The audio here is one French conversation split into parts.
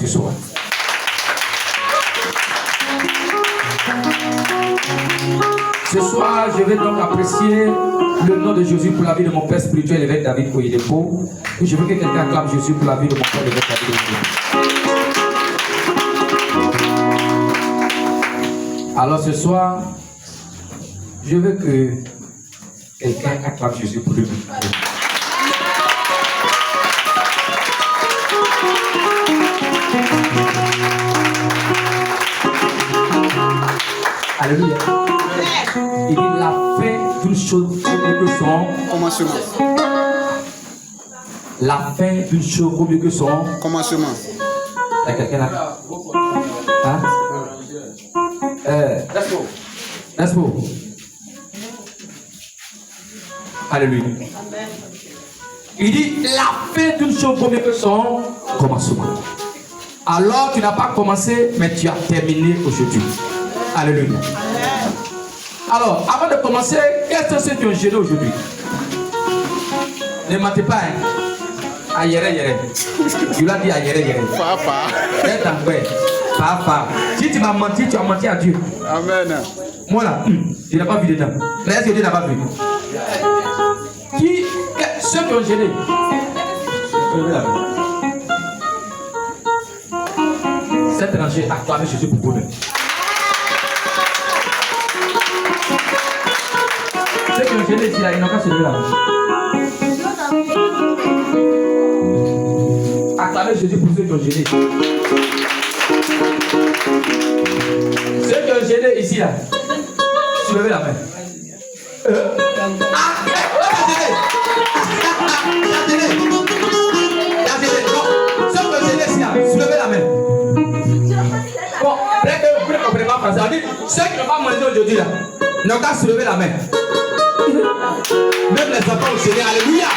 ce soir. Ce soir, je vais donc apprécier le nom de Jésus pour la vie de mon père spirituel, l'évêque David Oyedepo. Et je veux que quelqu'un acclame Jésus pour la vie de mon père, l'évêque David Oyedepo. Alors ce soir, je veux que quelqu'un acclame Jésus pour lui. Alléluia. Il dit la fin d'une chose vaut mieux que son commencement. La fin d'une chose vaut mieux que son commencement. Il y a quelqu'un là? Hein? Let's go. Alléluia. Il dit la fin d'une chose vaut mieux que son commencement. Alors tu n'as pas commencé, mais tu as terminé aujourd'hui. Alléluia. Alors, avant de commencer, quels sont ceux qui ont gêné aujourd'hui? Ne mentez pas, hein? Ayere. Tu l'as dit ayere. Papa. Papa. Si tu m'as menti, tu as menti à Dieu. Amen. Moi là, je n'ai pas vu dedans. Mais est-ce que Dieu n'a pas vu? Ceux qui ont gêné. Cet étranger a acclamé Jésus pour vous-même. Ceux qui ont gêné ici, là, ils n'ont qu'à se lever là. Acclamez Jésus pour ceux qui ont gêné. Ceux qui ont gêné ici, là, soulevez la main. Soulevez la main. Bon, peut-être que vous ne comprenez pas français. On dit, ceux qui n'ont pas mangé aujourd'hui là, n'ont qu'à soulever la main. Même les enfants au Seigneur, alléluia.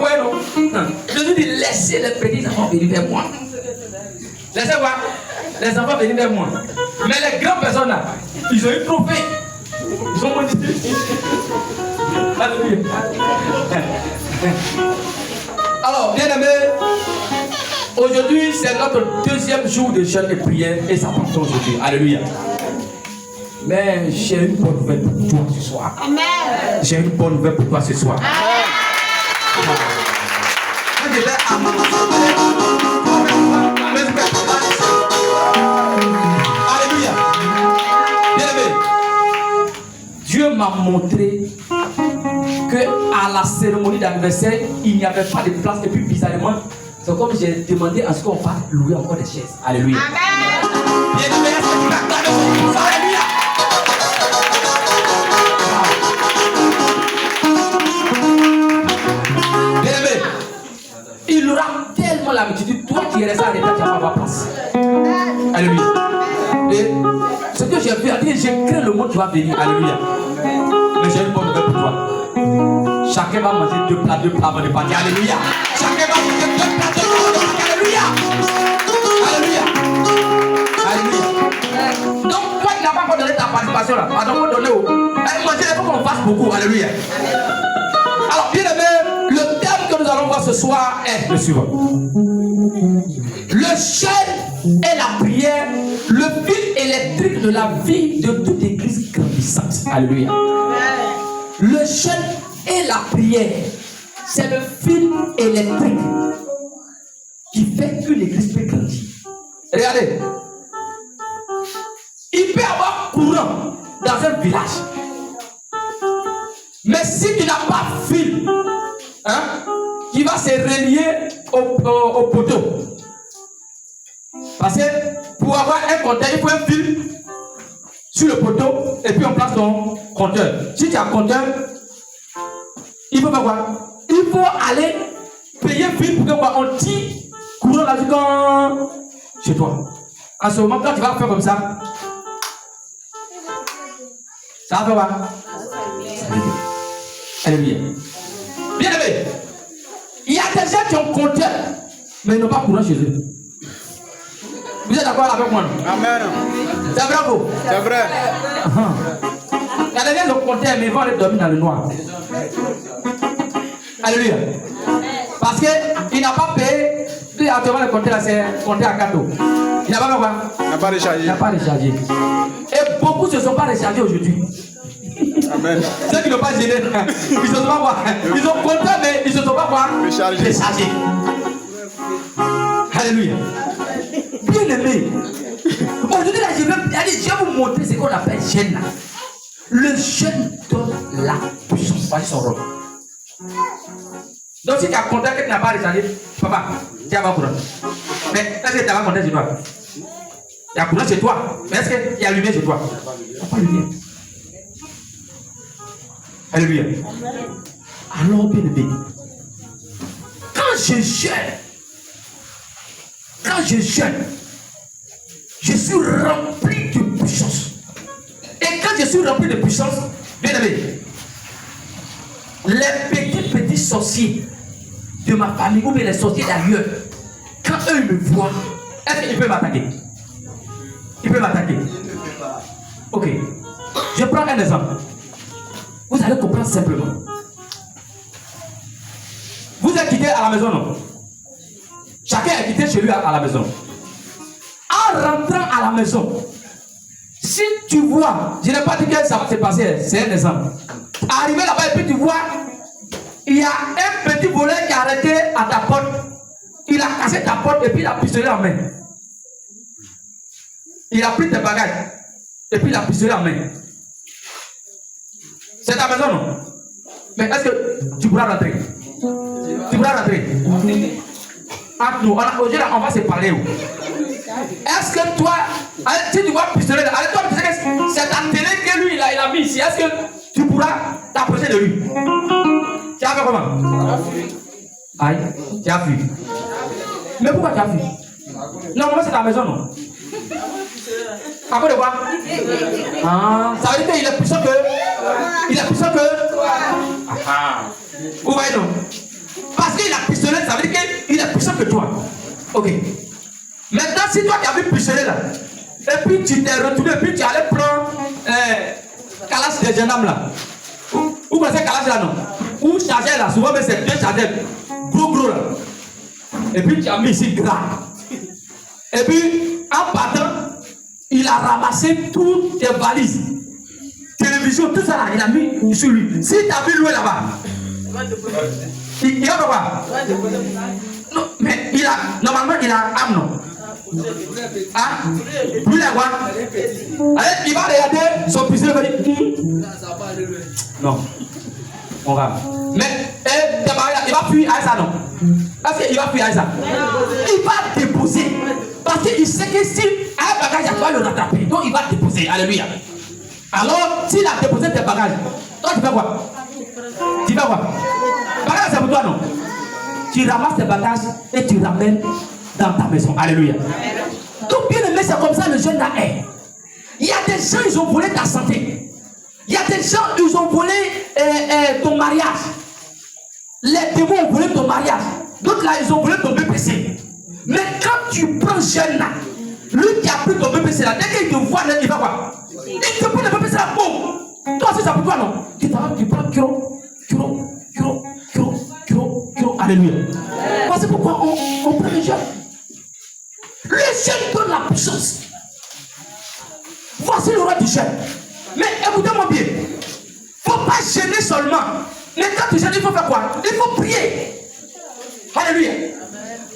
Ouais, non. Jésus dit, laissez les petits enfants venir vers moi. Laissez voir. Les enfants venir vers moi. Mais les grandes personnes là, ils ont eu trop fait. Ils ont modifié. Alléluia. Alors, bien aimé, aujourd'hui c'est notre deuxième jour de jeûne et prière et ça part aujourd'hui. Alléluia. Mais j'ai une bonne nouvelle pour toi ce soir. Amen. J'ai une bonne nouvelle pour toi ce soir. Amen. Alléluia. Bien aimé, Dieu m'a montré que à la cérémonie d'anniversaire, il n'y avait pas de place et puis bizarrement, c'est comme j'ai demandé à ce qu'on fasse louer encore des chaises. Alléluia. Amen. Bien aimé, est-ce que tu vas acclamer pour ça? Alléluia. Bien aimé, il aura tellement l'habitude, toi qui es resté en état, tu n'as pas place. Alléluia. Et ce que j'ai vu à dire, j'ai craint le mot qui va venir. Alléluia. Mais j'ai une bonne nouvelle pour toi. Chacun va manger deux plats avant de partir. Alléluia. Chacun va manger deux plats avant de partir. Alléluia. Alléluia. Donc, toi qui n'as pas encore donné ta participation là, pardon, on donner au. Manger, il faut qu'on fasse beaucoup. Alléluia. Alors, bien aimé, le thème que nous allons voir ce soir est le suivant. Le jeûne et la prière, le fil électrique de la vie de toute église grandissante. Alléluia. Le jeûne et la prière, c'est le fil électrique qui fait que l'église peut grandir. Regardez, il peut y avoir courant dans un village, mais si tu n'as pas fil, hein, qui va se relier au poteau, parce que pour avoir un compteur, il faut un fil sur le poteau et puis on place ton compteur. Si tu as un compteur, il faut faire quoi? Il faut aller payer fil pour que quoi, on tire courant là chez toi. En ce moment, quand tu vas faire comme ça, ça va faire quoi? Alléluia. Bien aimé, il y a des gens qui ont compteur, mais ils n'ont pas courant chez eux. Vous êtes d'accord avec moi? Amen. C'est vrai, vous? C'est vrai. Il y a des gens qui ont compté, mais ils vont aller dormir dans le noir. Alléluia. Parce qu'il n'a pas payé. Puis actuellement, le compteur, c'est compté à cadeau. Il n'a pas fait quoi? Il n'a pas rechargé. Il n'a pas rechargé. Et beaucoup ne se sont pas rechargés aujourd'hui. Amen. Ceux qui n'ont pas gêné, ils ne se sont pas quoi? Ils ont compté, mais ils ne se sont pas quoi? Rechargés. Alléluia. Bien aimé. Aujourd'hui, là, je vais vous montrer ce qu'on appelle jeûne là. Le jeûne donne la puissance. Voici son rôle. Donc, si tu as compté que tu n'as pas rechargé, papa, tu as pas courant. Mais est-ce que tu as pas compté chez toi? Il y a courant chez toi. Mais est-ce qu'il y a lumière chez toi? Il n'y a pas lumière. Alléluia. Alors, bien aimé, quand je jeûne, je suis rempli de puissance. Et quand je suis rempli de puissance, bien aimé, les petits sorciers de ma famille ou bien les sorciers d'ailleurs, quand eux me voient, est-ce qu'ils peuvent m'attaquer? Ils peuvent m'attaquer. Ok. Je prends un exemple. Vous allez comprendre simplement. Vous êtes quitté à la maison, non? Chacun est quitté chez lui à la maison. En rentrant à la maison, si tu vois, je n'ai pas dit que ça va se passer, c'est un exemple. Arrivé là-bas et puis tu vois, il y a un petit volet qui a arrêté à ta porte. Il a cassé ta porte et puis il a pistolet en main. Il a pris tes bagages et puis il a pistolet en main. C'est ta maison, non? Mais est-ce que tu pourras rentrer? Tu pourras rentrer? Entre nous, aujourd'hui on va se parler. Est-ce que toi, si tu vois pistolet, toi tu sais que c'est ta télé que lui il a mis ici. Est-ce que tu pourras t'approcher de lui? Tu as fait comment? Aïe, tu as fui. Mais pourquoi tu as fui? Non, moi c'est ta maison, non? À quoi de quoi? Ah, ça veut dire qu'il est puissant que. Il est puissant que. Ah, vous voyez non? Parce qu'il a pistolet, ça veut dire qu'il est puissant que toi. Ok. Maintenant, si toi tu as vu pistolet là, et puis tu t'es retourné, et puis tu allais prendre Kalash des gendarmes là. Vous pensez Kalash là non? Ou chargeur là, souvent mais c'est deux chargeurs. Gros là. Et puis tu as mis ici gras. Et puis en partant, il a ramassé toutes tes valises. Télévision, tout ça là, il a mis sur lui. Si tu as vu louer là-bas, il a quoi? Non, mais normalement il a âme non? Hein? Lui il a quoi? Allez, il va regarder son pistolet, il va dire non, on va. Mais il va fuir à ça non? Parce qu'il va fuir à ça. Il va déposer. Parce qu'il sait que si un bagage, il va le rattraper. Donc il va déposer. Alléluia. Alors, s'il a déposé tes bagages, toi tu fais quoi? Tu fais quoi? Bagage c'est pour toi non? Tu ramasses tes bagages et tu ramènes dans ta maison. Alléluia. Donc bien aimé, c'est comme ça le jeune là est. Il y a des gens, ils ont volé ta santé. Il y a des gens, ils ont volé ton mariage. Les démons ont volé ton mariage. D'autres là, ils ont volé ton BPC. Mais quand tu prends jeune là, lui qui a pris ton BPC là, dès qu'il te voit, il va quoi? Il te prend le BPC là, boum. Toi aussi, ça pour toi non? Tu prends kiro. Alléluia. Voici pourquoi on prend le jeune. Le jeune donne la puissance. Voici le roi du jeûne. Mais écoutez-moi bien. Il ne faut pas gêner seulement. Mais quand tu gênes, il faut faire quoi? Il faut prier. Alléluia.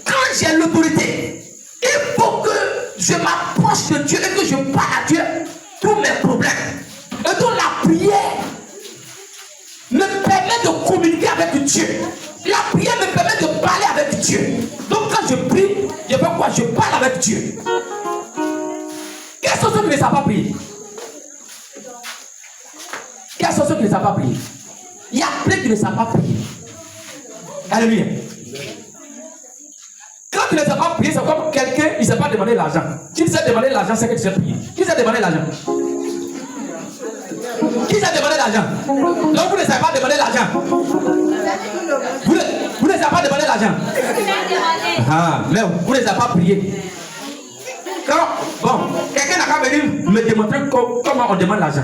Quand j'ai l'autorité, il faut que je m'approche de Dieu et que je parle à Dieu tous mes problèmes. Et donc la prière me permet de communiquer avec Dieu. La prière me permet de parler avec Dieu. Donc quand je prie, je fais quoi? Je parle avec Dieu. Quels sont ceux qui ne savent pas prier? Quels sont ceux qui ne savent pas prier? Il y a plein qui ne savent pas prier. Alléluia. Quand tu ne sais pas prier, c'est comme quelqu'un qui ne sait pas demander l'argent. Qui ne sait demander l'argent, c'est que tu sais prier. Qui sait demander l'argent? Qui sait demander l'argent? Donc vous ne savez pas demander l'argent. Vous ne savez pas demander l'argent. Ah, mais vous ne savez pas prier. Bon, quelqu'un n'a qu'à venir me démontrer comment on demande l'argent.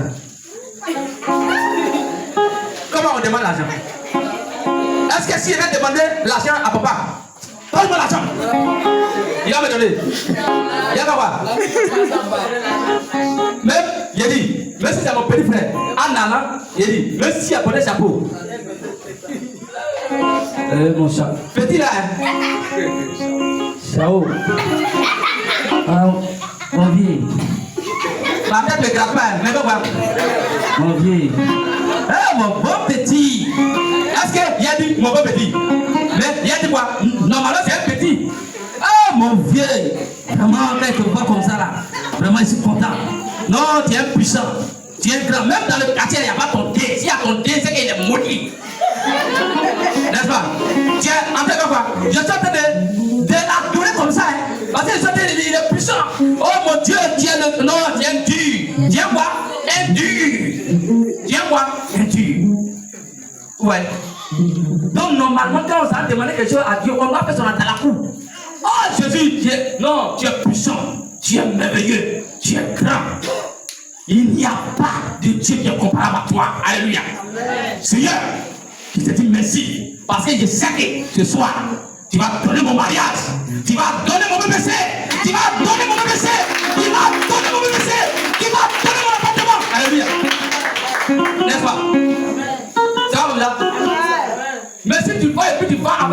Comment on demande l'argent? Est-ce que si je vais demander l'argent à papa, donne-moi l'argent, il va me donner. Il va voir. Même, il a dit, même si c'est mon petit frère, en allant, il a dit, même s'il a porté chapeau. Mon chat. Petit là, hein? Chao. Mon vieux. Ma tête me grappe pas, mais quoi? Mon vieux. Mon bon petit. Est-ce qu'il a dit mon bon petit? Mais il a dit quoi? Normalement, c'est un petit. Mon vieux. Vraiment, quand tu vois comme ça là, vraiment, je suis content. Non, tu es puissant. Tu es grand. Même dans le quartier, il n'y a pas ton thé. S'il y a ton thé, c'est qu'il est maudit. N'est-ce pas? Tu es en train de quoi? Je suis en train de l'adorer comme ça. Hein? Parce que je suis en train de dire, il est puissant. Oh mon Dieu, tu es le. Non, tu es un dur. Tu es quoi? Un dur. Tu es quoi? Un dur. Ouais. Donc normalement, quand on s'est demandé quelque chose à Dieu, on doit faire son atalakou. Oh Jésus, non, tu es puissant. Tu es merveilleux. Tu es grand. Il n'y a pas de Dieu qui est comparable à toi. Alléluia. Seigneur, je te dis merci. Parce que je sais que ce soir, tu vas donner mon mariage. Tu vas donner mon BBC. Tu vas donner mon BBC. Tu vas donner mon BBC. Tu vas donner mon appartement. Alléluia. N'est-ce pas? Ça va là? Mais si tu vas et puis tu vas un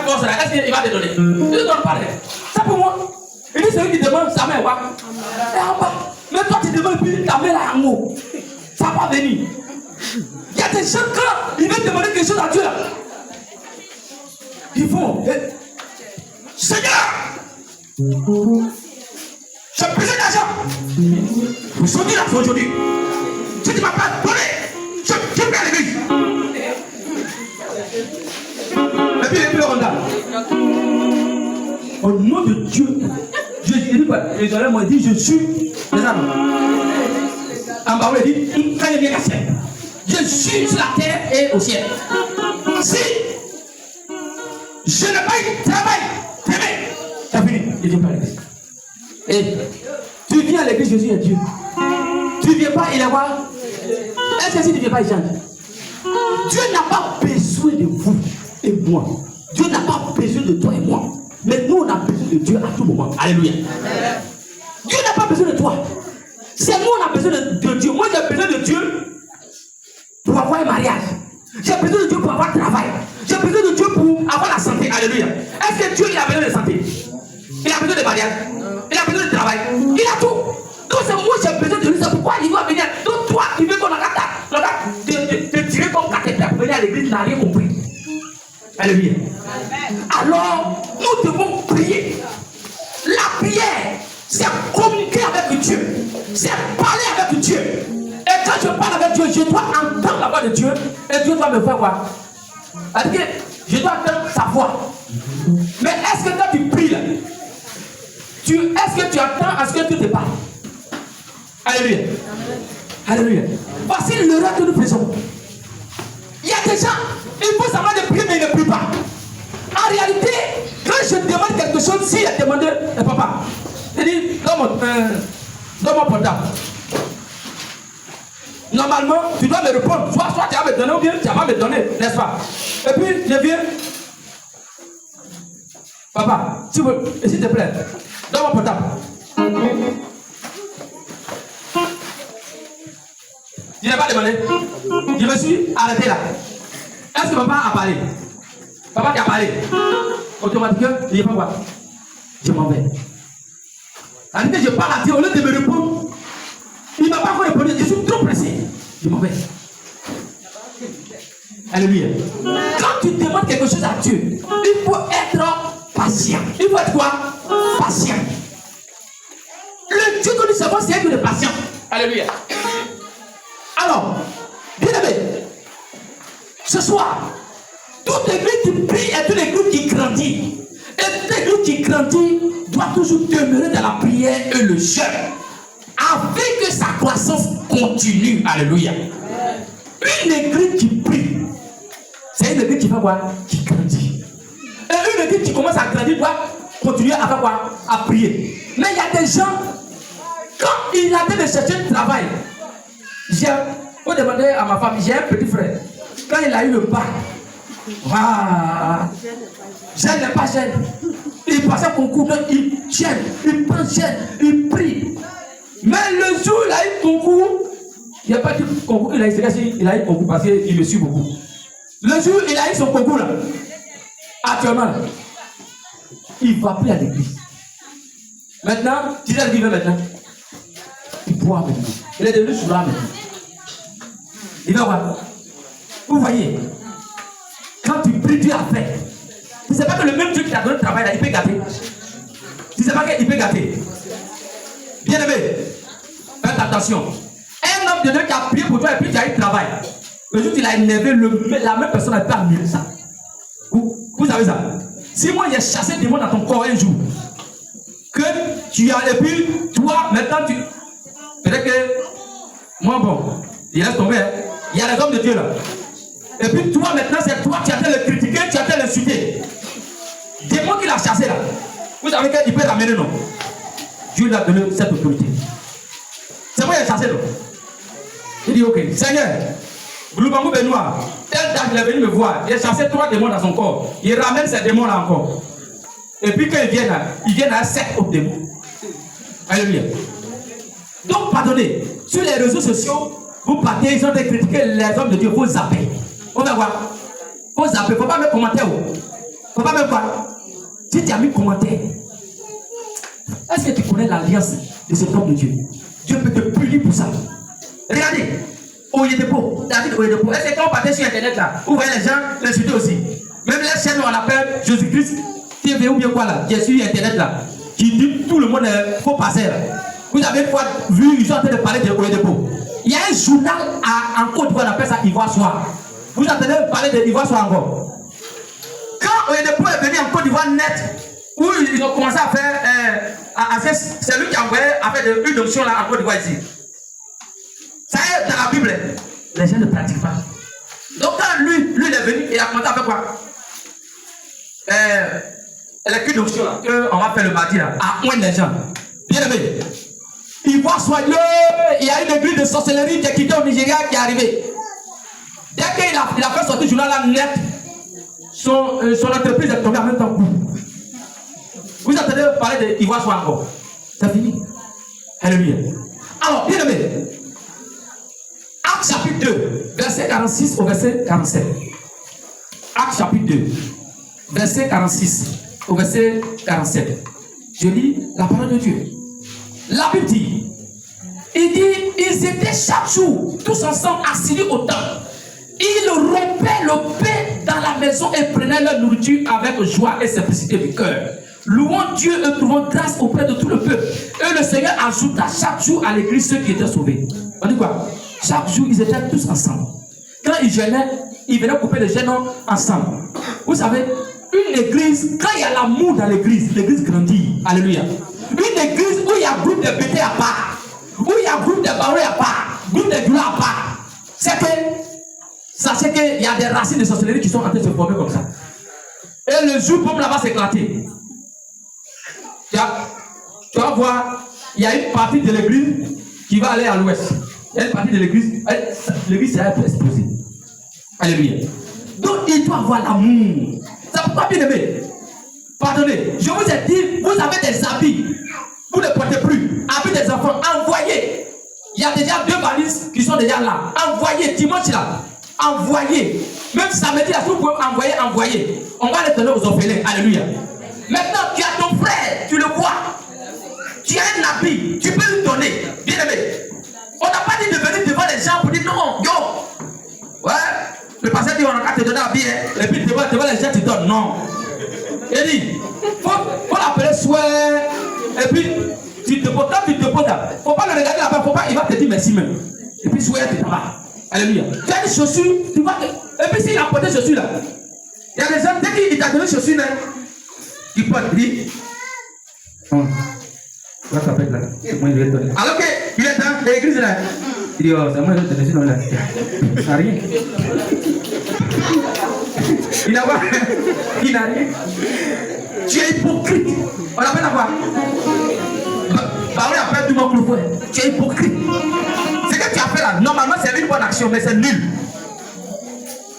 poste là, est-ce qu'il va te donner? Il ne te donne pas. Ça pour moi. Il dit celui qui demande sa main, quoi? Et en bas. Mais toi tu demandes puis ta main là en haut. Ça va venir. Il y a des gens quand ils veulent demander quelque chose à Dieu là. Ils font. Seigneur, j'ai besoin d'argent. Aujourd'hui là, c'est aujourd'hui. Si tu ne m'as pas donné, je vais à l'église. Et puis le Honda. Au nom de Dieu, Dieu dit quoi? Les oreilles m'ont dit, je suis. Les âmes. En bas, il dit, quand il vient cassé. Je suis sur la terre et au ciel. Si je n'ai pas eu de travail, c'est fini. Il vient pas à l'église. Et tu viens à l'église, Jésus est Dieu. Tu ne viens pas, il est quoi? Est-ce que si tu ne viens pas, il change? Dieu n'a pas besoin de vous et moi. Dieu n'a pas besoin de toi et moi. Mais nous, on a besoin de Dieu à tout moment. Alléluia. Dieu n'a pas besoin de toi. C'est nous, on a besoin de Dieu. Moi, j'ai besoin de Dieu pour avoir un mariage. J'ai besoin de Dieu pour avoir un travail. J'ai besoin de Dieu pour avoir la santé. Alléluia. Est-ce que Dieu, il a besoin de santé? Il a besoin de mariage. Il a besoin de travail. Il a tout. Donc, c'est moi, j'ai besoin de lui. C'est pourquoi il va venir. Donc, toi, tu veux qu'on a te tirer comme cathédrale pour venir à l'église, tu n'as rien compris. Alléluia. Alors, nous devons prier. La prière, c'est communiquer avec Dieu. C'est parler avec Dieu. Et quand je parle avec Dieu, je dois entendre la voix de Dieu. Et Dieu doit me faire quoi? Parce que je dois entendre sa voix. Mais est-ce que quand tu pries là, est-ce que tu attends à ce que Dieu te parle? Alléluia. Alléluia. Voici l'erreur que nous faisons. Il y a des gens, il faut savoir de prier, mais ils ne prient pas. En réalité, quand je demande quelque chose, s'il a demandé, papa, il dit, donne-moi portable. Normalement, tu dois me répondre. Soit tu vas me donner ou bien tu vas me donner, n'est-ce pas? Et puis, je viens. Papa, s'il te plaît, donne-moi portable. Je n'ai pas demandé. Je me suis arrêté là. Est-ce que papa a parlé? Papa qui a parlé. Automatiquement, il n'est pas quoi. Je m'en vais. Alors que je parle à Dieu, au lieu de me répondre, il ne m'a pas encore répondu. Je suis trop pressé. Je m'en vais. Alléluia. Quand tu demandes quelque chose à Dieu, il faut être patient. Il faut être quoi? Patient. Le Dieu que nous savons, c'est un Dieu de patience. Alléluia. Alors, bien aimé, ce soir, toute église qui prie est une église qui grandit. Et toute église qui grandit doit toujours demeurer dans la prière et le jeûne, afin que sa croissance continue. Alléluia. Une église qui prie, c'est une église qui fait quoi? Qui grandit. Et une église qui commence à grandir doit continuer à faire quoi? À prier. Mais il y a des gens, quand il a été de chercher un travail, faut demander à ma femme, j'ai un petit frère. Quand il a eu le bac, gêne n'est pas gêne. Il passe un concours, il gêne, il prend gêne, il prie. Mais le jour où il a eu le concours, il n'y a pas de concours qu'il a eu, il a eu le concours parce qu'il me suit beaucoup. Le jour où il a eu son concours là, actuellement, là, il ne va plus à l'église. Maintenant, tu sais ce qu'il veut maintenant? Il boit maintenant. Il est devenu sourd maintenant. Il va voir. Vous voyez, quand tu pries, Dieu a fait. Tu ne sais pas que le même Dieu qui t'a donné le travail là, il peut gâter. Tu ne sais pas qu'il peut gâter. Bien aimé, faites attention. Un homme de Dieu qui a prié pour toi et puis tu as eu le travail. Le jour où il a énervé, la même personne n'a pas annuler ça. Vous savez ça? Si moi j'ai chassé des démons dans ton corps un jour, que tu as, et puis toi, maintenant tu. Peut-être que. Moi, bon, il laisse tomber. Hein. Il y a les hommes de Dieu là. Et puis toi, maintenant, c'est toi qui as été le critiquer, tu as été l'insulter. Démon qu'il a chassé là. Vous savez qu'il peut l'amener, non? Dieu lui a donné cette autorité. C'est moi qui ai chassé, non? Il dit, ok, Seigneur, Gloubangou Benoît, tel dame il est venu me voir, il a chassé 3 démons dans son corps. Il ramène ces démons là encore. Et puis quand il vient à 7 autres démons. Alléluia. Donc, pardonnez, sur les réseaux sociaux, vous partez, ils ont été critiqués, les hommes de Dieu, vous zappez. On va voir. Vous zappez, il ne faut pas mettre commentaire. Il ne faut pas mettre quoi? Si tu as mis commentaire, est-ce que tu connais l'alliance de cet homme de Dieu? Dieu peut te punir pour ça. Regardez, Oyedepo, David Oyedepo. Est-ce que quand on partait sur Internet là, vous voyez les gens l'insulter aussi? Même les chaînes où on appelle Jésus-Christ, TV ou bien quoi là, qui est sur Internet là, qui dit tout le monde faut passer là. Vous avez une fois vu, ils sont en train de parler de Oyedepo. Il y a un journal en Côte d'Ivoire, on appelle ça Ivoire Soir. Vous entendez parler de Ivoire Soir encore? Quand Oyedepo est venu en Côte d'Ivoire net, où ils ont commencé à faire, c'est lui qui a envoyé à faire une option là en Côte d'Ivoire ici. Ça est dans la Bible, les gens ne pratiquent pas. Donc quand lui il est venu, il a commencé à faire quoi? Les culs d'option là, qu'on va faire le mardi là, à moins les gens. Bien aimé. Ivoire soigneux, il y a une église de sorcellerie qui est quittée au Nigeria qui est arrivée. Dès qu'il a fait sortir le journal là net, son entreprise est tombée en même temps. Vous entendez parler d'Ivoire soir encore? C'est fini. Alléluia. Alors, bien aimé, Actes chapitre 2, verset 46 au verset 47. Actes chapitre 2, verset 46 au verset 47. Je lis la parole de Dieu. La Bible dit, ils étaient chaque jour tous ensemble assis au temple. Ils rompaient le pain dans la maison et prenaient leur nourriture avec joie et simplicité du cœur, louant Dieu et trouvant grâce auprès de tout le peuple. Et le Seigneur ajouta chaque jour à l'église ceux qui étaient sauvés. On dit quoi? Chaque jour, ils étaient tous ensemble. Quand ils jeûnaient, ils venaient couper le jeûne ensemble. Vous savez, une église, quand il y a l'amour dans l'église, l'église grandit. Alléluia. Une église où il y a un groupe de bêtés à part, où il y a un groupe de barreaux à part, groupe de douleurs à part, c'est que, sachez qu'il y a des racines de sorcellerie qui sont en train de se former comme ça. Et le jour où là-bas s'éclater, tu vas voir, il y a une partie de l'église qui va aller à l'ouest. Il y a une partie de l'église, l'église ça va exploser. Alléluia. Donc il doit avoir l'amour. Ça ne peut pas bien aimer. Pardonnez, je vous ai dit, vous avez des habits, vous ne portez plus, habits des enfants, envoyez. Il y a déjà 2 valises qui sont déjà là. Envoyez, dimanche là, envoyez. Même samedi là, si vous pouvez envoyer. On va les donner aux orphelins. Alléluia. Maintenant, tu as ton frère, tu le vois. Tu as un habit, tu peux lui donner. Bien aimé. On n'a pas dit de venir devant les gens pour dire non, yo. Ouais, le pasteur dit on a qu'à te donner un billet. Et puis devant les gens, tu donnes. Non. Il dit, faut l'appeler souhait. Et puis, tu te poses là. Il ne faut pas le regarder là-bas. Il va te dire merci même. Et puis souhait, tu t'en vas. Alléluia. Tu as des chaussures, tu vois que. Et puis s'il a porté des chaussures là, il y a des gens, dès qu'il t'a donné des chaussures là, il porte, il dit. Alors qu'il est dans l'église là, il dit, oh, c'est moi qui te donne là. Il n'a rien. Il n'a rien. Tu es hypocrite. On appelle à quoi? Parler après du manque de foi. Tu es hypocrite. Ce que tu as fait là, normalement c'est une bonne action, mais c'est nul.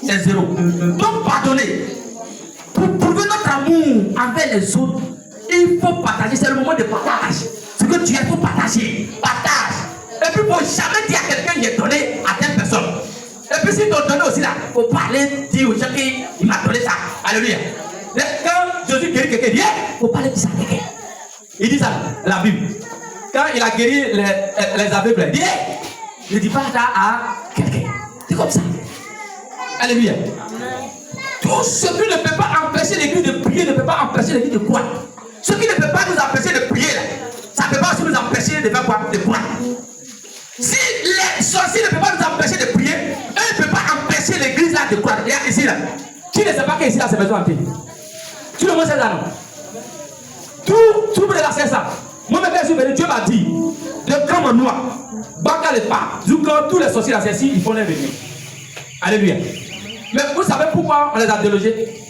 C'est zéro. Donc pardonner. Pour prouver notre amour envers les autres, il faut partager. C'est le moment de partage. Ce que tu as, il faut partager. Partage. Et puis il ne faut jamais dire à quelqu'un qui est donné à telle personne. Et puis si tu as donné aussi là, il faut parler, dire aux gens qu'il m'a donné ça. Alléluia. Quand Jésus guérit quelqu'un, il dit, il faut parler de ça à quelqu'un. Il dit ça, la Bible. Quand il a guéri les aveugles, il dit, ne dis pas ça à quelqu'un. C'est comme ça. Alléluia. Tout ce qui ne peut pas empêcher l'église de prier ne peut pas empêcher l'église de croire. Ce qui ne peut pas nous empêcher de prier, là, ça ne peut pas aussi nous empêcher de faire quoi? De croire. Si les sorciers ne peuvent pas nous empêcher de prier, eux ne peuvent pas empêcher l'église là de croire. Regarde ici là. Qui ne sait pas qu'ici là c'est besoin de prier? Tu le vois ça non? Tout le monde c'est ça. Moi-même, je suis venu, Dieu m'a dit, de comme noir, Baka le pas, quand tous les sorciers là, c'est ici, ils font les venir. Alléluia. Mais vous savez pourquoi on les a délogés?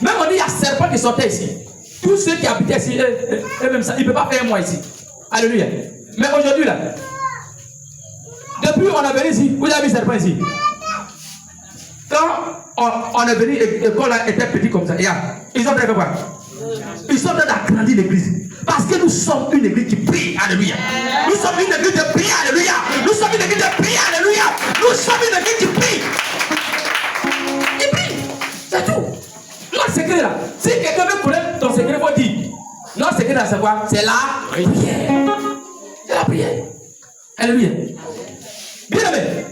Même on dit, il y a serpent qui sortait ici. Tous ceux qui habitaient ici, et même ça, ils ne peuvent pas faire moi ici. Alléluia. Mais aujourd'hui là, depuis on est venu ici, vous avez vu serpent ici. Quand on est venu, l'école était petit comme ça, ils ont fait quoi? Ils sont en train d'agrandir l'église. Parce que nous sommes une église qui prie, alléluia. Nous sommes une église de prière, alléluia. Nous sommes une église de prière, alléluia. Nous sommes une église qui prie. Qui prie. C'est tout. Notre secret là. Si quelqu'un veut connaître ton secret, il faut dire. Notre secret là, c'est quoi? C'est la prière. C'est la prière. Alléluia. Bien aimé.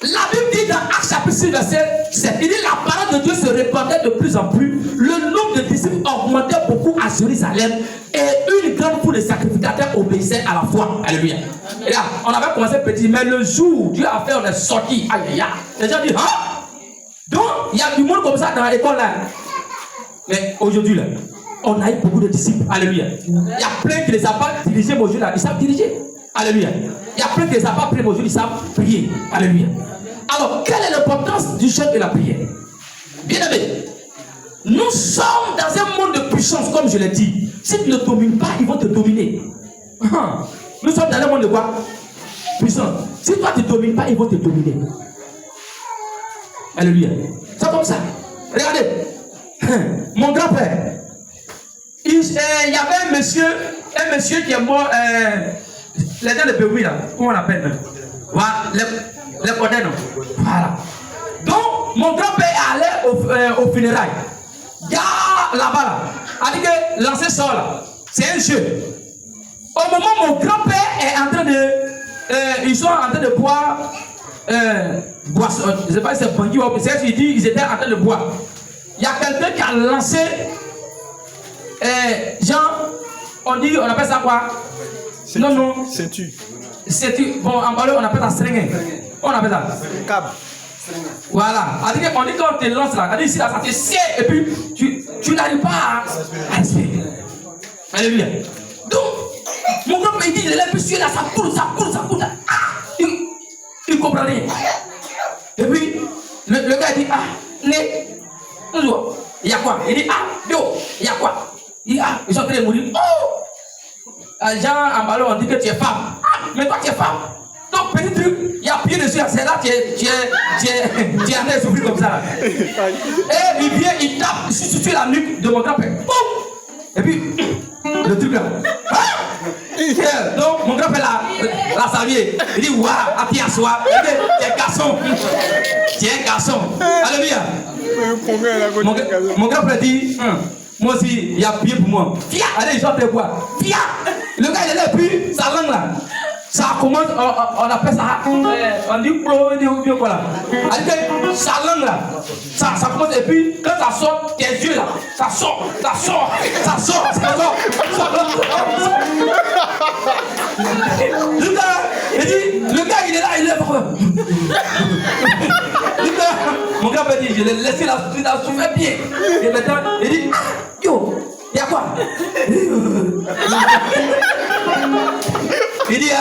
La Bible dit dans Actes chapitre 6, verset 7, il dit la parole de Dieu se répandait de plus en plus, le nombre de disciples augmentait beaucoup à Jérusalem et une grande foule de sacrificateurs obéissaient à la foi. Alléluia. Et là, on avait commencé petit, mais le jour Dieu a fait, on est sorti. Aïe, aïe, aïe. Les gens disent, hein? Donc, il y a du monde comme ça dans l'école là. Mais aujourd'hui là, on a eu beaucoup de disciples. Alléluia. Il y a plein qui ne savent pas diriger mon Dieu là, ils savent diriger. Alléluia. Il y a plein qui ne savent pas prier mon Dieu, ils savent prier. Alléluia. Alors, quelle est l'importance du jeûne et de la prière? Bien aimé, nous sommes dans un monde de puissance, comme je l'ai dit. Si tu ne domines pas, ils vont te dominer. Nous sommes dans un monde de quoi? Puissance. Si toi tu ne domines pas, ils vont te dominer. Alléluia. C'est comme ça. Regardez. Mon grand-père, il y avait un monsieur qui est mort, les gens de Péoui là, comment on appelle même? Voilà, les podés, non? Voilà. Donc, mon grand-père allait au funérailles. Il y a là-bas, là, a dit que l'ancien sort là, c'est un jeu. Au moment où mon grand-père est en train de. Ils sont en train de boire. Boisson, je ne sais pas si c'est Bangui ou c'est qu'il dit ils étaient en train de boire. Il y a quelqu'un qui a lancé. On dit, on appelle ça quoi? Non. C'est bon, en ballon, on appelle ça seringue. On appelle ça câble. Voilà. On dit quand on te lance là, on dit ici là, ça te serre et puis tu n'arrives pas à respirer. Alléluia. Donc, mon grand-père il dit, il est là, monsieur là, ça coule. Il ne comprend rien. Et puis, le gars dit, il y a quoi? Il dit, il y a quoi? Il dit, ils sont en train de mourir. Jean en ballon, on dit que tu es femme. Mais toi, tu es femme. Donc, petit truc, il y a pied dessus, c'est là, tu es en train de souffrir comme ça. Là. Et il vient, il tape sur la nuque de mon grand-père. Et puis, le truc là. Donc, mon grand-père l'a salué. Il dit, waouh, à pied à soi. Il dit, tu es garçon. Tu es garçon. Alléluia. Mon grand-père dit, moi aussi, il y a pied pour moi. Fia, allez, ils sont te boire. Fia. Le gars, il est là, puis sa langue là. Ça commence, on appelle ça, on dit pro, on dit quoi là. Alors sa langue là, ça commence et puis quand ça sort, tes yeux là, ça sort. Le gars, il est là, il est pourquoi? Mon gars m'a dit, je l'ai laissé là, il a souffert bien. Et maintenant, il dit, yo, il y a quoi? Il dit,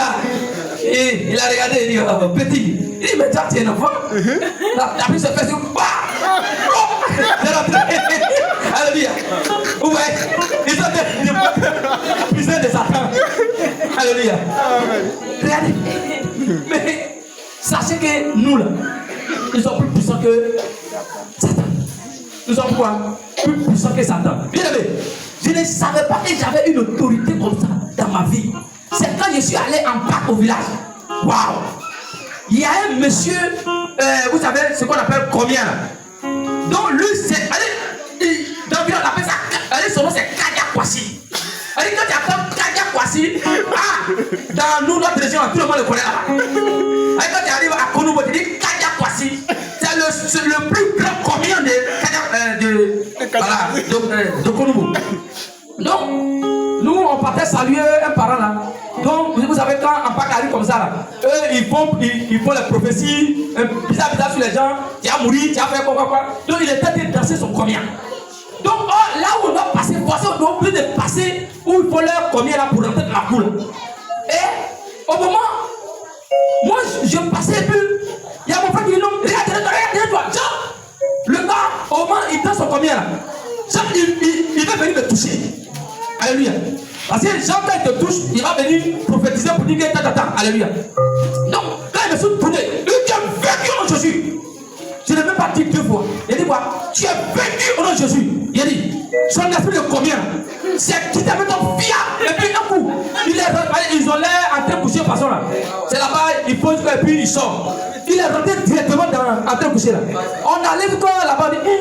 Et il a regardé, il dit, oh, petit, il dit, mais toi, tu es un enfant. La prise se fait sur Alléluia. Ouais, ils ont des prisonniers de Satan. Alléluia. Regardez. Mais sachez que nous, là, nous sommes plus puissants que Satan. Nous sommes quoi? Plus puissants que Satan. Bien aimé, je ne savais pas que j'avais une autorité comme ça dans ma vie. C'est quand je suis allé en Pâques au village. Waouh! Il y a un monsieur, vous savez ce qu'on appelle combien là? Donc lui, c'est. Allez, dans le village, on appelle ça. Allez, son nom c'est Kadia Kwasi. Allez, quand tu appelles Kadia Kwasi, dans nous, notre région, tout le monde le connaît là-bas. Allez, quand tu arrives à Konoubo, tu dis Kadia Kwasi. C'est le plus grand combien de Konoubo. Donc, nous, on partait saluer un parent là. Donc, vous savez, quand un Pâques arrive comme ça là, eux, ils font les prophéties, bizarre sur les gens, tu as mouru, tu as fait quoi. Donc, il était en train de danser son combien. Donc, là où on doit passer, on doit oublier de passer où il faut leur combien là pour rentrer dans la cour. Et au moment, moi, je passais plus. Il y a mon frère qui dit non, regarde-toi, Jean. Le gars, au moment, il danse son combien là. Jean, il veut venir me toucher. Alléluia. Parce que Jean, quand il te touche, il va venir prophétiser pour dire que tata. Alléluia. Donc, quand il me suis tourné, il dit tu es vaincu au nom de Jésus. Je ne vais pas dire 2 fois. Il dit quoi? Tu es vaincu au nom de Jésus. Il dit, son esprit de combien? C'est qui t'avait ton fiat. Et puis un coup, ils ont l'air en train de coucher façon là. C'est là-bas, il pose et puis il sort. Il est rentré directement en train de coucher là. On arrive quand là-bas, on dit,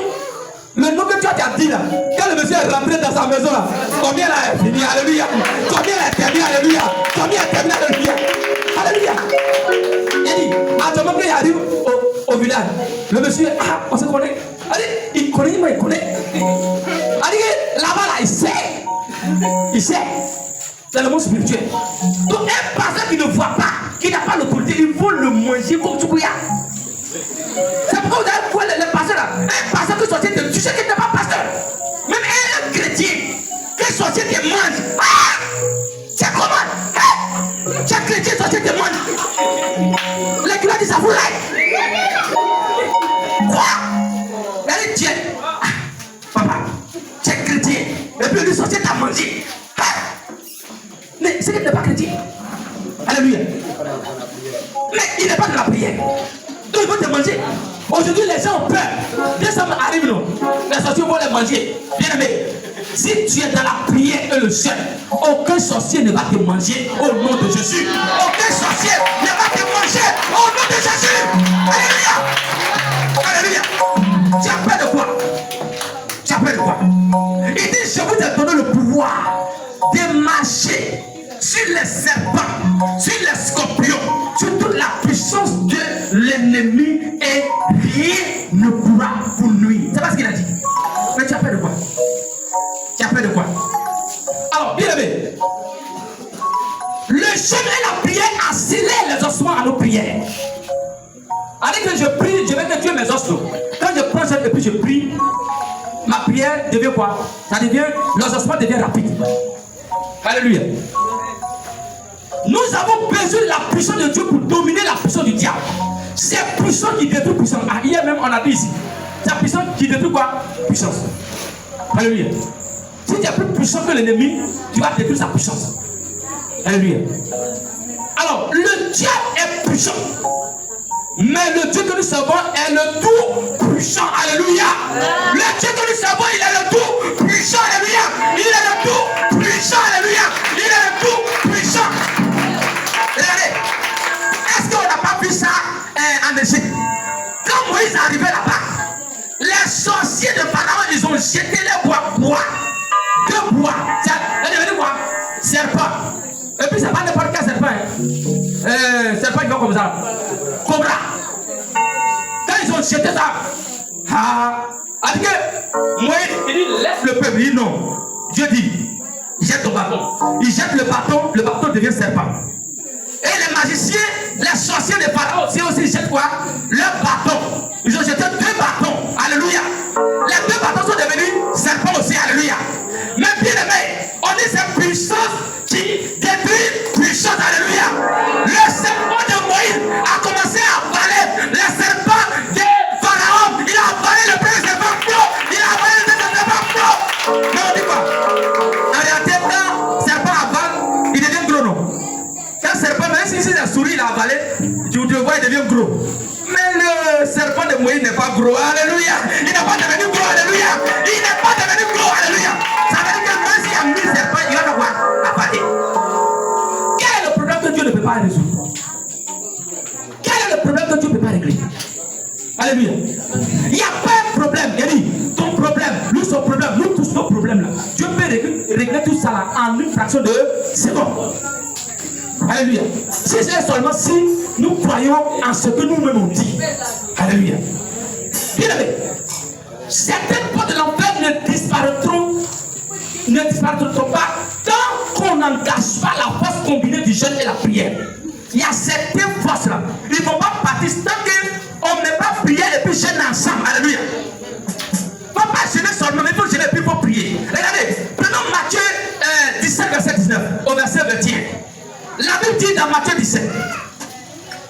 le nom que tu as dit là, quand le monsieur est rentré dans sa maison là, combien là est fini, alléluia. Combien là est terminé, alléluia. Combien est terminé, alléluia. Alléluia. Il dit, à ce moment qu'il arrive au village, le monsieur, on se connaît. Allez, il connaît, moi il connaît. Allez, là-bas là, il sait. Il sait. C'est le monde spirituel. Donc un pasteur qui ne voit pas, qui n'a pas l'autorité, il faut le manger comme tout couillard. C'est pourquoi vous avez vu les pasteurs là. Un pasteur qui est sorti de tu sais qu'il n'est pas pasteur. Même un chrétien qui est sorti de mange. C'est comment? Chaque chrétien sorti de mange. Les gars disent ça vous là. Quoi? Allez, tiens. Papa, tu es chrétien. Et puis lui sorti à manger. Mais c'est qu'il n'est pas chrétien. Alléluia. Mais il n'est pas de la prière. Donc il faut te manger. Aujourd'hui les gens ont peur. Dès ça arrive non. Les sorciers vont les manger. Bien aimé. Si tu es dans la prière et le jeûne, aucun sorcier ne va te manger au nom de Jésus. Aucun sorcier ne va te manger au nom de Jésus. Alléluia. Alléluia. Tu as peur de quoi? Tu as peur de quoi? Il dit je vous ai donné le pouvoir de marcher sur les serpents, sur les scorpions, sur toute la puissance de l'ennemi et rien ne pourra vous nuire. C'est pas ce qu'il a dit. Mais tu as peur de quoi? Tu as peur de quoi? Alors, bien aimé, le jeûne et la prière accélèrent les ossements à nos prières. Avec que je prie, je vais détruire mes os. Quand je prends cette et puis je prie, ma prière devient quoi? Ça devient, l'osement devient rapide. Alléluia. Nous avons besoin de la puissance de Dieu pour dominer la puissance du diable. C'est puissance qui détruit puissance. Hier même on a dit ici. C'est la puissance qui détruit quoi? Puissance. Alléluia. Si tu es plus puissant que l'ennemi, tu vas détruire sa puissance. Alléluia. Alors, le diable est puissant. Mais le Dieu que nous servons est le tout puissant. Alléluia. Le Dieu que nous servons, il est le tout puissant. Alléluia. Il est le tout puissant. Alléluia. Il est le tout puissant. Regardez. Est-ce qu'on n'a pas vu ça en Égypte? Quand Moïse est arrivé là-bas, les sorciers de Pharaon, ils ont jeté les bois. Que bois? C'est devenu quoi? Serpent. Et puis c'est pas n'importe quel serpent. Serpent qui va comme ça. Cobra. Quand ils ont jeté ça, avec Moïse, il dit laisse le peuple. Il dit non. Dieu dit jette ton bâton. Il jette le bâton devient serpent. Et les magiciens, les sorciers de Pharaon aussi jettent quoi? Leur bâton. Ils ont jeté 2 bâtons. Alléluia. Les 2 bâtons sont devenus serpents aussi. Alléluia. Mais bien aimé, on est cette puissance qui détruit puissance. Alléluia. Le serpent tu te vois, il devient gros. Mais le serpent de Moïse n'est pas gros. Alléluia. Il n'est pas devenu gros. Alléluia. Il n'est pas devenu gros. Alléluia. Ça veut dire que même s'il y a 1000 serpents, il va devoir abattre. Quel est le problème que Dieu ne peut pas résoudre? Quel est le problème que Dieu ne peut pas régler? Alléluia. Il n'y a pas un problème. Il dit, ton problème, nous son problème, nous tous nos problèmes là. Dieu peut régler tout ça là en une fraction de seconde. Alléluia. Si c'est seulement si nous croyons en ce que nous-mêmes on dit. Alléluia. Bien aimé, certaines portes de l'enfer ne disparaîtront pas tant qu'on n'engage pas la force combinée du jeûne et la prière. Il y a certaines forces là. Ils ne vont pas partir tant qu'on ne met pas prier et puis jeûner ensemble. Alléluia. Il ne faut pas jeûner seulement, mais il faut jeûner et puis il faut prier. Regardez, prenons Matthieu 17, verset 19 au verset 21. La Bible dit dans Matthieu 17,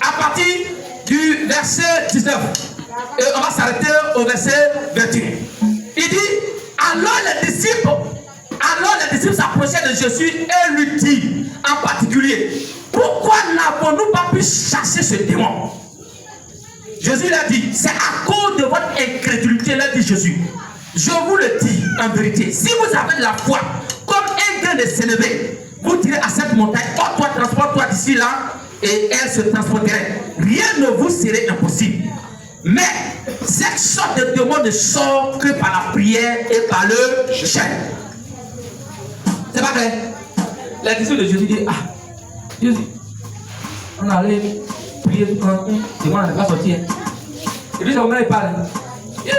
à partir du verset 19, et on va s'arrêter au verset 21. Il dit, alors les disciples s'approchaient de Jésus et lui dit en particulier, pourquoi n'avons-nous pas pu chasser ce démon? Jésus leur dit, c'est à cause de votre incrédulité, leur dit Jésus. Je vous le dis en vérité, si vous avez de la foi comme un grain de sénévé, vous direz à cette montagne, oh toi transporte-toi d'ici là, et elle se transporterait. Rien ne vous serait impossible. Mais cette sorte de démon ne sort que par la prière et par le jeûne. C'est pas clair? La disciple de Jésus dit, ah, Jésus, on allait prier tout le temps, le démon n'est pas sorti. Et puis son frère il parle, le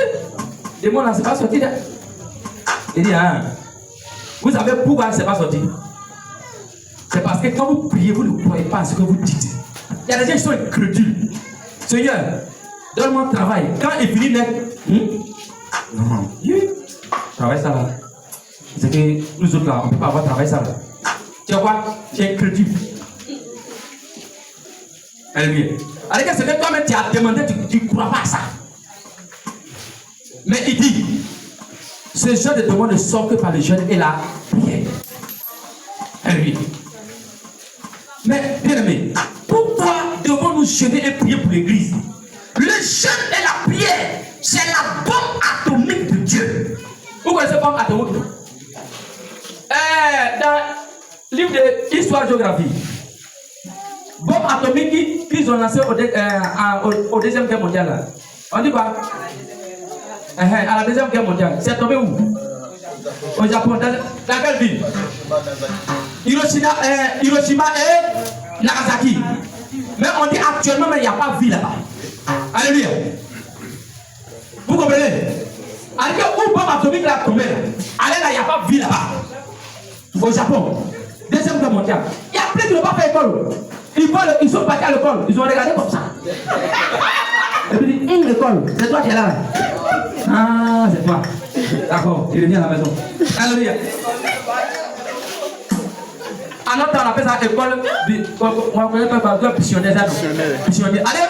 démon n'est pas sorti. Il dit, ah, vous savez pourquoi il ne s'est pas sorti? C'est parce que quand vous priez, vous ne croyez pas à ce que vous dites. Il y a des gens qui sont incrédules. Seigneur, donne-moi un travail. Quand il finit net, non, travaille ça là. C'est que nous autres là, on ne peut pas avoir travail ça là. Tu vois quoi? Tu es incrédule. Alléluia. Alors c'est que toi-même tu as demandé, tu ne crois pas à ça. Mais il dit, ce genre de demande ne sort que par le jeûne et la prière. Alléluia. Mais, bien aimé, pourquoi devons-nous jeûner et prier pour l'église? Le jeûne et la prière, c'est la bombe atomique de Dieu. Vous connaissez la bombe atomique? Dans le livre d'histoire géographie, bombe atomique qu'ils ont lancée au deuxième guerre mondiale. On dit quoi? À la deuxième guerre mondiale. C'est tombé où? Au Japon. Dans quelle ville? Hiroshima et Nagasaki. Mais on dit actuellement, mais il n'y a pas de ville là-bas. Alléluia. Vous comprenez? Alors que où bombe atomique là tombé, allez là, il n'y a pas de ville là-bas. Au Japon. Deuxième guerre mondiale. Il y a plein qui n'ont pas fait école. Ils sont partis à l'école. Ils ont regardé comme ça. Et puis ils disent, l'école, c'est toi qui es là. Ah, c'est toi. D'accord, il revient à la maison. Alléluia. En notre temps, on appelle ça école. On connaît pas de missionnaire. Allez,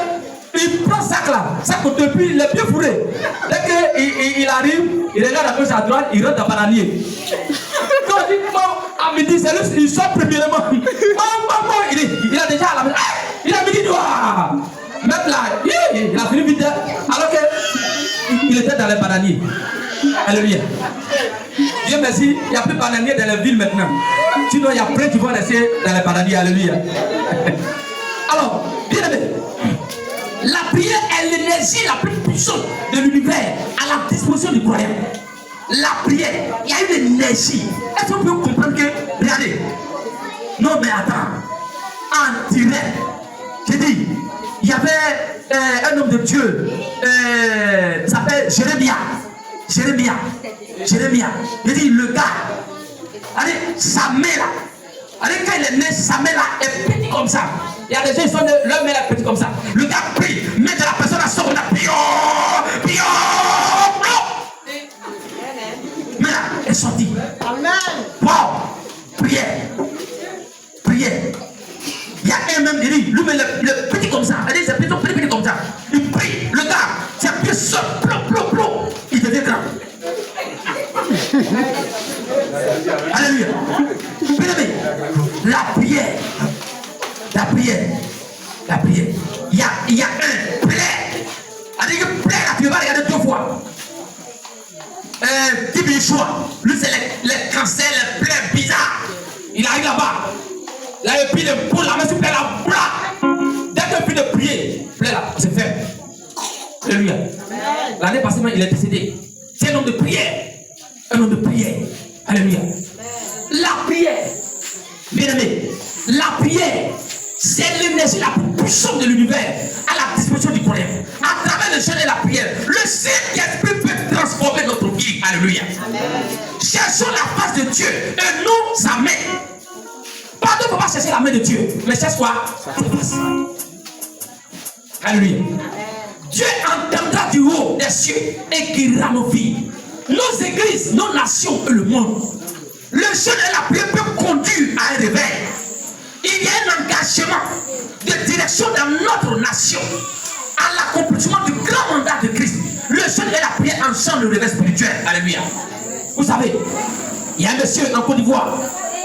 il prend ça là. Ça que depuis les pieds fourrés. Dès qu'il arrive, il regarde à gauche à droite, il rentre dans le bananier. Quand il dit, à midi, c'est lui, il sort premièrement. Il a déjà à la maison. Il a midi, mettre là, il a fini vite. Alors qu'il était dans les bananiers. Alléluia. Dieu merci, il n'y a plus de bananiers dans les villes maintenant. Sinon, il y a plein qui vont rester dans les bananiers. Alléluia. Alors, bien aimé, la prière est l'énergie la plus puissante de l'univers à la disposition du croyant. La prière, il y a une énergie. Est-ce qu'on peut comprendre que, regardez, non mais attends, en direct, j'ai dit, il y avait un homme de Dieu, il s'appelle Jérémia. Il dit, le gars, allez, sa main là, allez, quand il est né, sa main là est petite comme ça. Il y a des gens qui sont leur main là petite comme ça. Le gars prie, met de la personne à son on a pio. Mais là, elle est sortie. Amen. Wow, prière. Il y a un même, il dit, lui, mais le petit comme ça, il dit, c'est plutôt petit comme ça. Il prie, le gars, c'est pied sort, plop, il devient grand. Alléluia. Bien aimé, la prière. il y a un plaie. C'est-à-dire que plaie là, tu vas regarder 2 fois. Qui choix. Lui, c'est les cancers, les plaies bizarres. Il arrive là-bas. Là, et puis il pose la main sur plaie là. Blah. Dès qu'il finit de prier, plaie là, c'est fait. Alléluia. L'année passée, il est décédé. C'est un homme de prière. Un homme de prière. Alléluia. La prière, bien aimé, la prière, c'est l'énergie la plus puissante de l'univers à la disposition du croyant. À travers le jeûne et la prière, le Saint-Esprit peut transformer notre vie. Alléluia. Amen. Cherchons la face de Dieu et non sa main. Pardon, il ne faut pas chercher la main de Dieu, mais cherche quoi? Sa face. Alléluia. Amen. Dieu entendra du haut des cieux et guérira nos vies, nos églises, nos nations et le monde. Le jeûne et la prière peuvent conduire à un réveil. Il y a un engagement de direction dans notre nation à l'accomplissement du grand mandat de Christ. Le jeûne et la prière ensemble le réveil spirituel. Alléluia. Vous savez, il y a un monsieur en Côte d'Ivoire,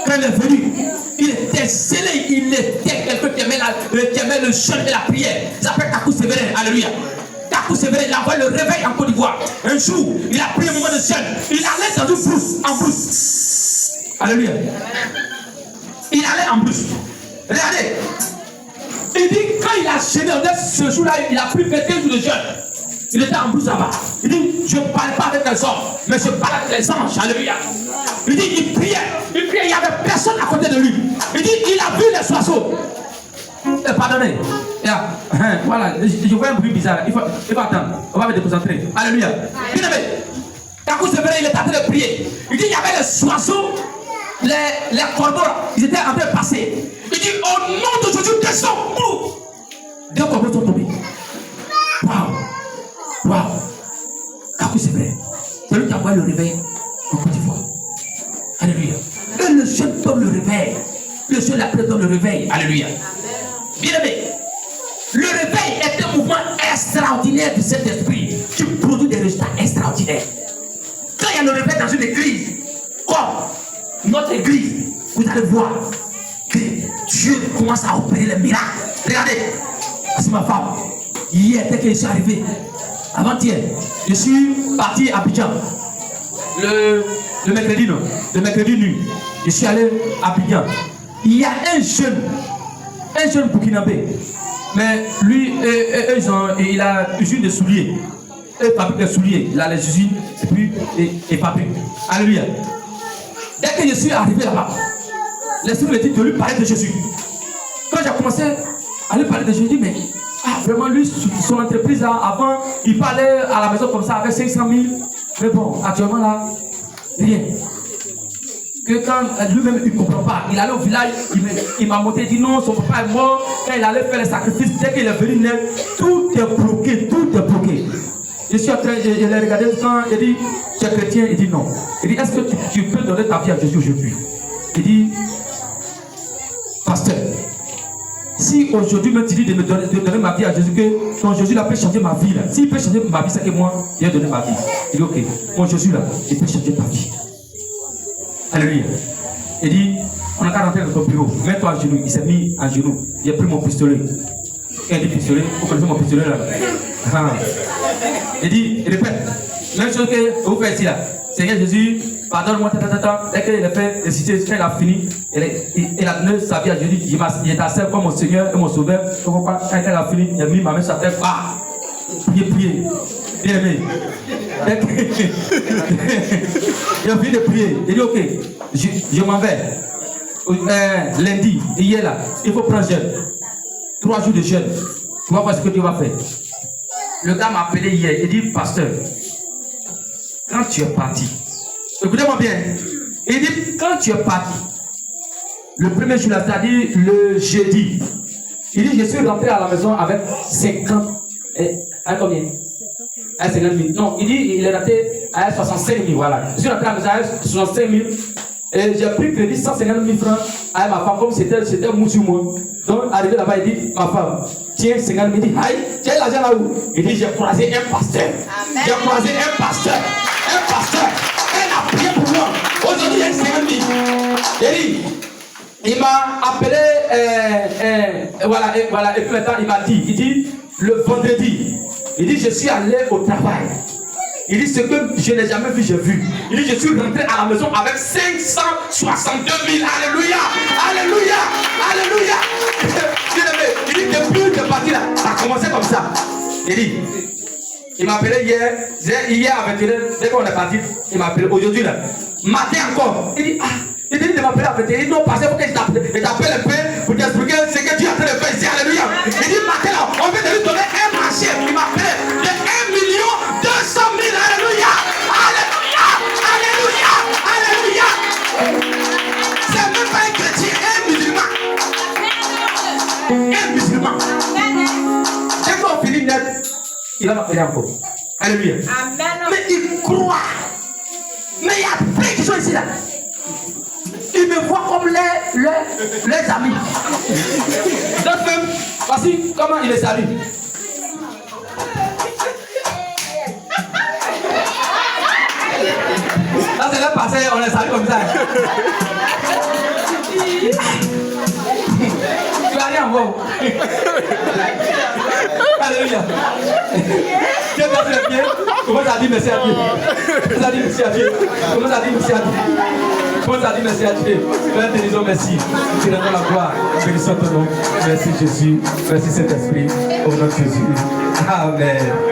quand il est venu, il était scellé, il était quelqu'un qui aimait le jeûne et la prière. Il s'appelle Kakou Sévérin. Alléluia. Kakou Sévérin, il a envoyé le réveil en Côte d'Ivoire. Un jour, il a pris un moment de jeûne. Il allait dans une brousse, en brousse. Alléluia. Il allait en brousse. Regardez. Il dit, quand il a jeûné, ce jour-là, il a pris 21 jours de jeûne. Il était en brousse là-bas. Il dit, je ne parle pas avec les hommes, mais je parle avec les anges. Alléluia. Il dit, il priait. Il priait, il n'y avait personne à côté de lui. Il dit, il a vu les oiseaux. Pardonnez. Voilà, je vois un bruit bizarre. Il faut attendre. On va me déconcentrer. Alléluia. Bien aimé. Kakou Sévérin, il est en train de prier. Il dit, il y avait les oiseaux, les corbeaux, ils étaient en train de passer. Il dit, au nom de Jésus, descends. 2 corbeaux sont tombés. Waouh. Kakou Sévérin, c'est lui qui a envoyé le réveil en Côte d'Ivoire. Alléluia. Et le jeune donne le réveil. Le jeune la prière donne le réveil. Alléluia. Bien aimé, le réveil est un mouvement extraordinaire du Saint-Esprit qui produit des résultats extraordinaires. Quand il y a le réveil dans une église, comme notre église, vous allez voir que Dieu commence à opérer les miracles. Regardez, c'est ma femme. Hier, dès que je suis arrivé, avant-hier, je suis parti à Abidjan. Le mercredi, non, le mercredi nuit, je suis allé à Abidjan. Il y a un jeune burkinabé, mais lui, il a une usine de souliers. Il fabrique des souliers, il a les usines, et puis il fabrique. Alléluia. Dès que je suis arrivé là-bas, l'Esprit me dit de lui parler de Jésus. Quand j'ai commencé à lui parler de Jésus, mais vraiment lui, son entreprise là, avant, il parlait à la maison comme ça avec 500 000. Mais bon, actuellement là, rien. Que quand lui-même il ne comprend pas, il allait au village, il m'a monté, il dit non, son papa est mort, quand il allait faire les sacrifices, dès qu'il est venu naître, tout est bloqué, tout est bloqué. Je suis en train, je l'ai regardé quand il dit, tu es chrétien, il dit non. Il dit, est-ce que tu peux donner ta vie à Jésus aujourd'hui? Il dit, pasteur, si aujourd'hui même tu dis de me donner ma vie à Jésus, que ton Jésus là peut changer ma vie là. S'il peut changer ma vie, c'est que moi, il a donné ma vie. Il dit, ok, mon Jésus là, il peut changer ta vie. Alléluia. Il dit, on a qu'à rentrer dans ton bureau, mets-toi à genoux. Il s'est mis à genoux. Il a pris mon pistolet. Quand il dit pistolet, vous connaissez mon pistolet là. Il dit, il répète, même chose que vous faites ici là. Seigneur Jésus, pardonne-moi, dès qu'il a fait réciter, quand il a fini, il a donné sa vie à Jésus. Il est assez comme mon Seigneur et mon Sauveur. Quand il a fini, il a mis ma main sur la tête. Priez. Bien aimé. Il a fini de prier. Il dit, ok, je m'en vais. Lundi, hier là, il faut prendre jeûne. 3 jours de jeûne. Tu vas voir ce que Dieu va faire. Le gars m'a appelé hier. Il dit, pasteur, quand tu es parti, écoutez-moi bien. Il dit, quand tu es parti, le premier jour, c'est-à-dire le jeudi, il dit, je suis rentré à la maison avec 50. Avec combien? Avec 50 000. Non, il dit, il est rentré à 65 000. Voilà. Je suis rentré à la maison avec 65 000. Et j'ai pris crédit 150 000 francs à ma femme, comme c'était mou sur moi. Donc, arrivé là-bas, il dit, ma femme, tiens, 50 000. Il dit, aïe, tu as l'argent là où? Il dit, j'ai croisé un pasteur. Amen. J'ai croisé un pasteur. Un pasteur. Elle a prié pour moi. Aujourd'hui, il y a 50 000. Il dit, il m'a appelé, voilà, et puis maintenant il m'a dit, il dit, le vendredi, il dit, je suis allé au travail. Il dit, ce que je n'ai jamais vu, j'ai vu. Il dit, je suis rentré à la maison avec 562 000. Alléluia, alléluia, alléluia. Il dit, depuis que parti là, ça a commencé comme ça. Il dit, il m'a appelé hier à 21h, dès qu'on est parti, il m'a appelé aujourd'hui là. Matin encore, il dit, il dit de m'appeler à 21h, il dit non, parce qu'il faut que je t'appelle un peu pour t'expliquer ce que tu es en train de faire ici, alléluia. Il dit, matin là, on veut te lui donner un marché, il m'a appelé de 1 200 000, alléluia, alléluia, alléluia, alléluia. C'est même pas un chrétien, un musulman. Un musulman. Dès qu'on finit net, il va m'appeler encore. Alléluia. Amen. Mais il croit. Mais il y a plein qui sont ici là. Ils me voient comme les amis. Donc même, voici comment il les salue. Là c'est là passé, on les salue comme ça. Tu vas rien voir. Alléluia. Dieu merci le pied. Comment ça dit merci à Dieu? Comment ça dit merci à Dieu? Comment ça dit merci à Dieu? Comment ça dit merci à Dieu? Père, te disons merci. Tu donnes la gloire. Bénissons ton nom. Merci Jésus. Merci Saint-Esprit. Au nom de Jésus. Amen.